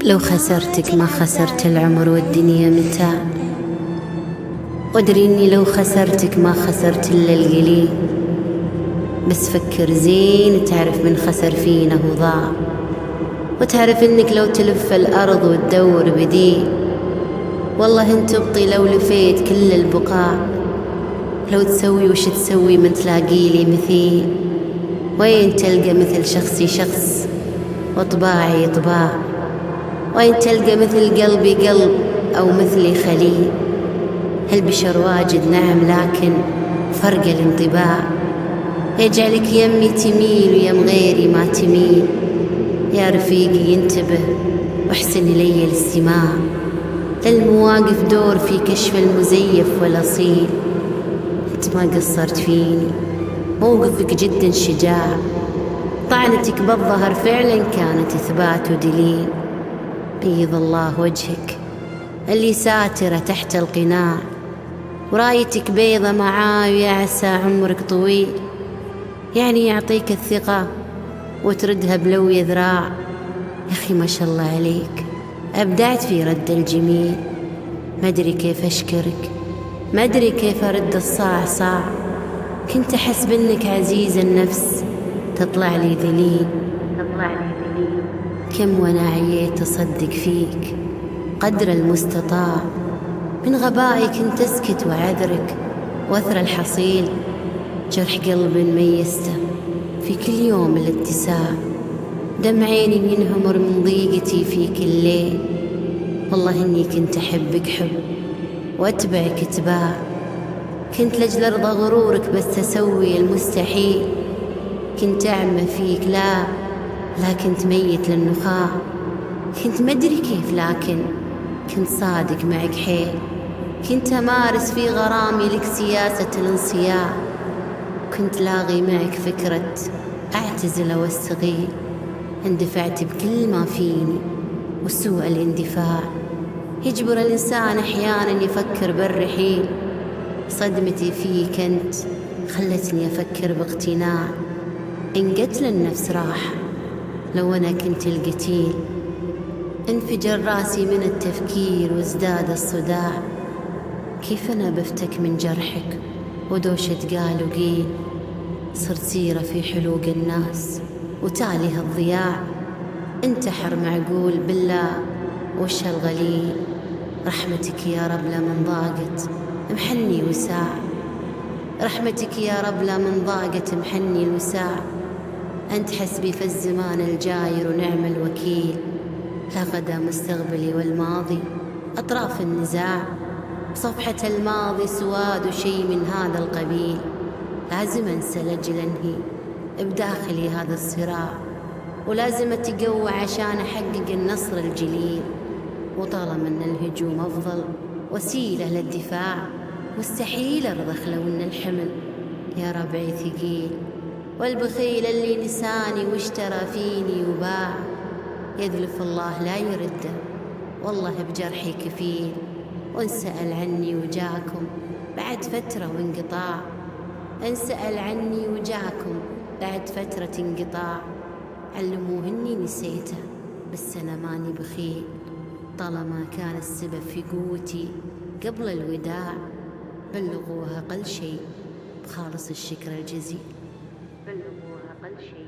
لو خسرتك ما خسرت العمر والدنيا متاع، وادري اني لو خسرتك ما خسرت الا القليل. بس فكر زين تعرف من خسر فينا وضاع، وتعرف انك لو تلف الارض وتدور بديل، والله انت تبطي لو لفيت كل البقاع. لو تسوي وش تسوي من تلاقيلي مثيل، وين تلقى مثل شخصي شخص وطباعي طباع، وين تلقى مثل قلبي قلب أو مثلي خليل. هالبشر واجد نعم لكن فرق الانطباع، يجعلك يمي تميل ويم غيري ما تميل. يا رفيقي انتبه واحسن إلي الاستماع، للمواقف دور في كشف المزيف والأصيل. انت ما قصرت فيني، موقفك جدا شجاع، طعنتك بالظهر فعلا كانت إثبات ودليل. بيض الله وجهك اللي ساترة تحت القناع، ورايتك بيضة معاي ويا عسى عمرك طويل. يعني يعطيك الثقة وتردها بلوي ذراع. يا أخي ما شاء الله عليك، أبدعت في رد الجميل. ما أدري كيف أشكرك، ما أدري كيف أرد الصاع صاع. كنت أحسب إنك عزيز النفس تطلع لي ذليل. كم وأنا عييت أصدق فيك قدر المستطاع، من غبائي كنت أسكت وأعذرك وأثر الحصيل. جرح قلب ميزته في كل يوم الاتساع، دمع عيني ينهمر من ضيقتي في كل ليل. والله إني كنت أحبك حب وأتبعك اتباع، كنت لأجل أرضى غرورك بس أسوي المستحيل. كنت أعمى فيك لا كنت ميت للنخاع. كنت مدري كيف لكن كنت صادق معك حيل. كنت أمارس في غرامي لك سياسة الانصياع، كنت لاغي معك فكرة أعتزل واستغيل. اندفعت بكل ما فيني وسوء الاندفاع يجبر الإنسان أحيانا يفكر بالرحيل. صدمتي فيك أنت خلتني أفكر باقتناع إن قتل النفس راح لو أنا كنت القتيل. انفجر راسي من التفكير وازداد الصداع، كيف أنا بفتك من جرحك ودوشة قال وقيل. صرت سيرة في حلوق الناس وتاليها الضياع، انتحر معقول بالله وش الغليل. رحمتك يا رب لمن ضاقت محني وساع، رحمتك يا رب لمن ضاقت محني الوساع. أنت حسبي في الزمان الجاير ونعم الوكيل، لا غدا مستقبلي والماضي أطراف النزاع. صفحة الماضي سواد وشي من هذا القبيل، لازم أنسى لأجل أنهي بداخلي هذا الصراع، ولازم أتقوى عشان أحقق النصر الجليل. وطالما أن الهجوم أفضل وسيلة للدفاع، مستحيل أرضخ لو أن الحمل يا ربعي ثقيل. والبخيل اللي نساني واشترى فيني وباع، يذلف الله لا يرده والله بجرحي كفيل. وانسأل عني وجاكم بعد فترة وانقطاع، انسأل عني وجاكم بعد فترة انقطاع. علموه اني نسيته بس انا ماني بخيل، طالما كان السبب في قوتي قبل الوداع. بلغوها أقل شيء بخالص الشكر الجزيل، بلغوها أقل شيء